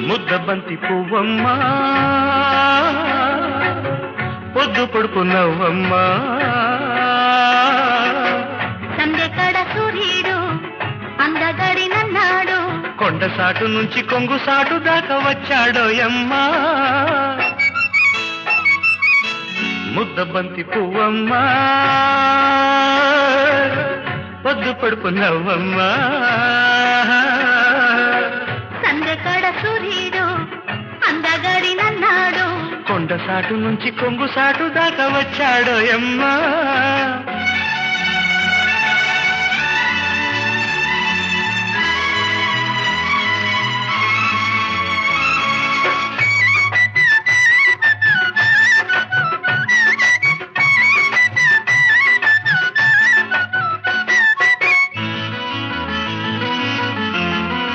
ముద్దబంతి పువ్వమ్మా పొద్దు పడుకున్నావమ్మా సందెకడ సూర్యుడు అందగడినన్నాడు కొండసాటు నుంచి కొంగుసాటు దాకా వచ్చాడోయమ్మా ముద్దబంతి పువ్వమ్మా పొద్దు పడుకున్నావమ్మా సందెకడ సూర్యుడు అందగడినన్నాడు కొండసాటు నుంచి కొంగుసాటు దాకా వచ్చాడోయమ్మా